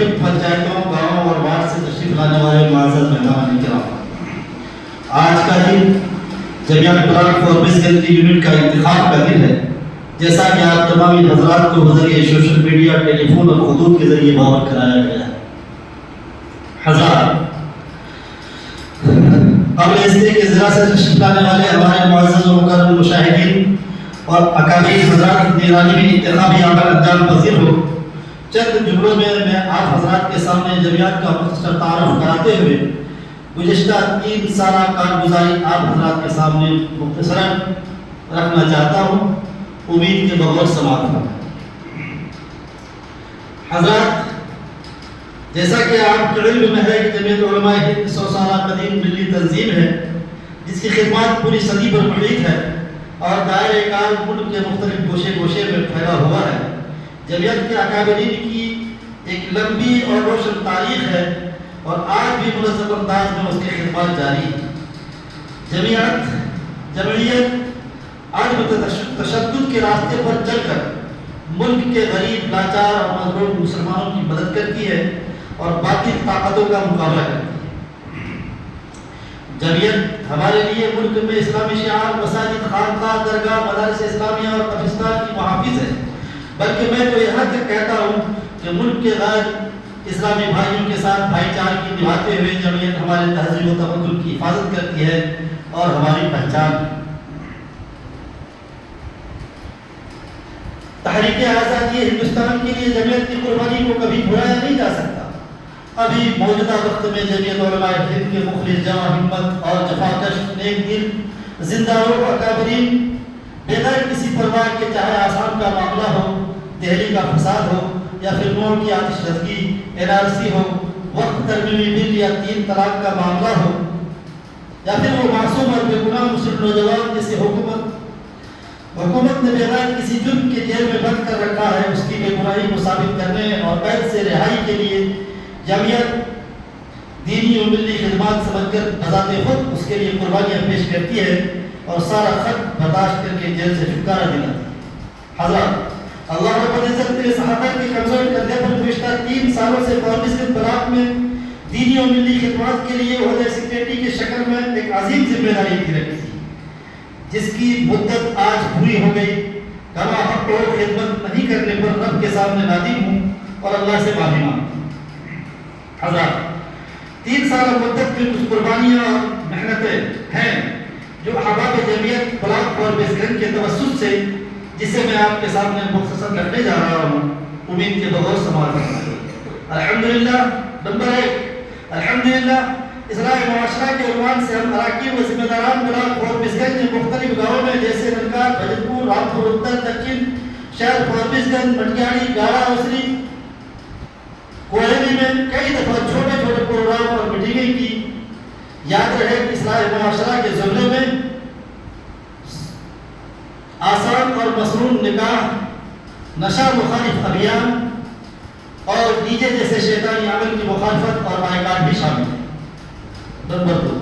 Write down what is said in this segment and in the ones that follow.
مختلف پنچایتوں، گاؤں اور وارڈ سے تشریف لانے والے معزز مہمان کرام، آج کا دن جمعیت بلاک فوربس گنج کی یونٹ کا انتخاب کا دن ہے۔ جیسا کہ آپ تمام حضرات کو بذریعہ سوشل میڈیا، ٹیلی فون اور خطوط کے ذریعے باور کرایا گیا ہے۔ حضرات، قبل اس کے ضلع سے تشریف لانے والے ہمارے معزز و مکرم مشاہدین اور اکابر حضرات نگرانی میں انتخابی عمل انجام پذیر ہو، چند جملوں میں آپ حضرات کے سامنے جمعیت کا مختصر تعارف کراتے ہوئے گزشتہ 3 سالہ کارگزاری آپ حضرات کے سامنے مختصراً رکھنا چاہتا ہوں، امید کے بغور سماعت فرمائیں۔ حضرات، جیسا کہ آپ کے علم میں ہے کہ جمعیت علماء ہند 100 سالہ قدیم ملی تنظیم ہے، جس کی خدمات پوری صدی پر محیط ہے اور دائرۂ کار ملک کے مختلف گوشے گوشے میں پھیلا ہوا ہے۔ جمعیت کے اکابرین کی ایک لمبی اور روشن تاریخ ہے اور آج بھی منظم انداز میں اس کی خدمات جاری ہے۔ جمعیت عدم تشدد کے راستے پر چل کر ملک کے غریب، لاچار اور مظلوم مسلمانوں کی مدد کرتی ہے اور باطل طاقتوں کا مقابلہ کرتی ہے۔ جمعیت ہمارے لیے ملک میں اسلامی شعار، مساجد، خانقاہ، درگاہ، مدارس اسلامیہ اور قبرستان کی محافظ ہے، بلکہ میں تو یہاں تک کہتا ہوں کہ ملک کے غیر اسلامی بھائیوں کے ساتھ بھائی چارگی نبھاتے ہوئے جمعیت ہمارے تہذیب و تمدن کی حفاظت کرتی ہے اور ہماری پہچان ہے۔ تحریک آزادی ہندوستان کے لیے جمعیت کی قربانی کو کبھی بھلایا نہیں جا سکتا۔ ابھی موجودہ وقت میں جمعیت علماء ہند کے مخلص، جواں ہمت اور جفاکش نیک دل زندہ روح اکابرین بغیر کسی پرواہ کے، چاہے آسام کا معاملہ ہو، دہلی کا فساد ہو یا فلموں کی آتش زدگی، NRC ہو، وقت ترمیمی بل یا 3 طلاق کا معاملہ ہو، یا پھر وہ معصوم اور بے گناہ مسلم نوجوان جسے حکومت نے بغیر کسی جرم کے جیل میں بند کر رکھا ہے، اس کی بے گناہی کو ثابت کرنے اور قید سے رہائی کے لیے جمعیت دینی و ملی خدمات سمجھ کر بذات خود اس کے لیے قربانیاں پیش کرتی ہے اور سارا خط برداشت کر کے جیل سے چھٹکارا دلاتی ہے۔ حضرات، اللہ رب العزت نے صحابہ کے کمزور کندھے پر گزشتہ 3 سالوں سے فوربس گنج بلاک میں دینی و ملی خدمات کے لیے عہدہ سیکریٹری کی شکل میں ایک عظیم ذمہ داری دی رکھی تھی، جس کی مدت آج پوری ہو گئی۔ کما حق و خدمت نہیں کرنے پر رب کے سامنے نادم ہوں اور اللہ سے معافی مانگتا ہوں۔ حضرات، 3 سالہ مدت کی کچھ قربانیاں اور محنتیں ہیں جو احباب جمعیت بلاک فوربس گنج کے توسط سے، جسے میں آپ کے سامنے مختصر رکھنے جا رہا ہوں، امید کے بغور سماعت فرمائیں۔ الحمدللہ، نمبر 1، الحمدللہ اصلاح معاشرہ کے عنوان سے ہم اراکین و ذمہ داران بلاک فوربس گنج کے مختلف گاؤں میں جیسے ننکار، بھجنپور، رامپور اتر، دکن شہر فوربس گنج، مٹیاڑی، گاڑا، اسری، کوہلی میں کئی دفعہ چھوٹے چھوٹے پروگرام اور میٹنگیں کی۔ یاد رہے کہ اصلاح معاشرہ کے زمرے میں آسان اور مسنون نکاح، نشہ مخالف ابھیان اور ڈی جے جیسے شیطانی عمل کی مخالفت اور بائیکاٹ بھی شامل ہے۔ نمبر 2،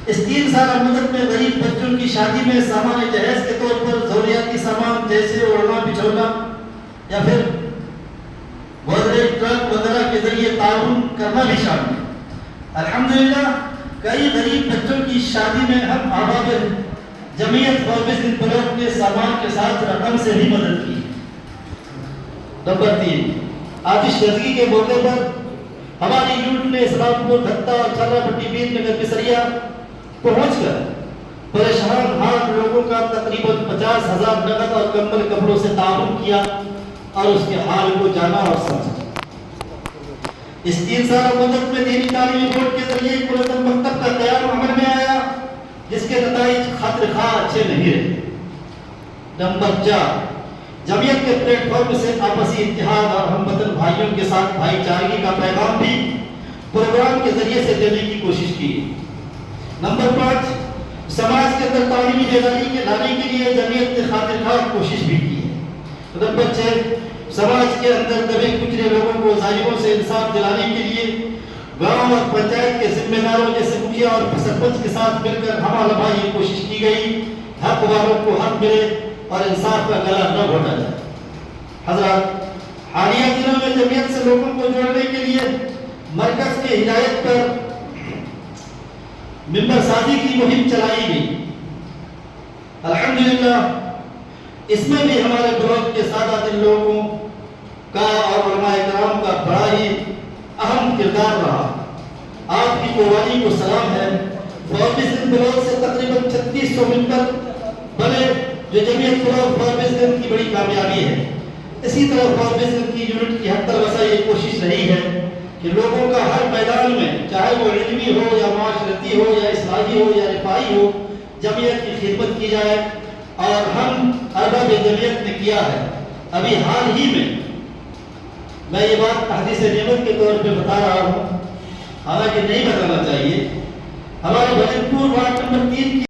اس 3 سالہ مدت میں غریب بچوں کی شادی میں سامان جہیز کے طور پر ضروریاتی سامان جیسے اوڑھنا بچھونا یا پھر گودریج ٹرک وغیرہ کے ذریعے تعاون کرنا بھی شامل ہے۔ الحمدللہ کئی غریب بچوں کی شادی میں ہم احباب جمعیت فوربس گنج بلاک نے سامان کے ساتھ رقم سے بھی مدد کی۔ نمبر 3، آتش زدگی کے موقع پر ہماری یونٹ نے اسلام پور، دھتا اور چھرا پٹی، بیر نگر، کسریا پہنچ کر پریشان حال لوگوں کا تقریباً 50,000 نقد اور کمبل کپڑوں سے تعاون کیا اور اس کے حال کو جانا اور سمجھا۔ اس 3 سالہ مدت میں دینی تعلیمی بورڈ کے ذریعے ایک منظم مکتب کا قیام عمل میں آیا، جس کے نتائج خاطر خواہ اچھے نہیں رہے۔ نمبر 4، جمعیت کے پلیٹ فارم سے آپسی اتحاد اور ہم وطن بھائیوں کے ساتھ بھائی چارگی کا پیغام بھی پروگرام کے ذریعے سے دینے کی کوشش کی۔ نمبر 5، سماج کے اندر تعلیمی بیداری کے لانے کے لیے جمعیت نے خاطر خواہ کوشش بھی کی ہے۔ نمبر 6، سماج کے اندر دبے کچلے لوگوں کو ظالموں سے انصاف دلانے کے لیے گاؤں اور پنچایت کے ذمہ داروں جیسے مکھیا اور سرپنچ کے ساتھ مل کر ہمہ لمحہ یہ کوشش کی گئی حق والوں کو حق ملے اور انصاف کا گلا نہ گھونٹا جائے۔ حضرات، حالیہ دنوں میں جمعیت سے لوگوں کو جوڑنے کے لیے مرکز کے ہدایت پر ممبر سازی کی مہم چلائی گئی۔ الحمدللہ اس میں بھی ہمارے بلاک کے سادات لوگوں کا اور علماء کرام کا بڑا ہی اہم کردار رہا۔ آپ کی قربانی کو سلام ہے۔ فاربس گنج بلاک سے تقریباً 3600 ممبر بنے، جو جمعیت بلاک فاربس گنج کی بڑی کامیابی ہے۔ اسی طرح فاربس گنج کی یونٹ کی حد تک وسع یہ کوشش رہی ہے کہ لوگوں کا ہر میدان میں، چاہے وہ علمی ہو یا معاشرتی ہو یا اصلاحی ہو یا رفاہی ہو، جمعیت کی خدمت کی جائے، اور ہم ارباب جمعیت نے کیا ہے۔ ابھی حال ہی میں یہ بات تحدیث نعمت کے طور پہ بتا رہا ہوں، حالانکہ نہیں بتانا چاہیے۔ ہمارے بھجن پور وارڈ نمبر 3 کی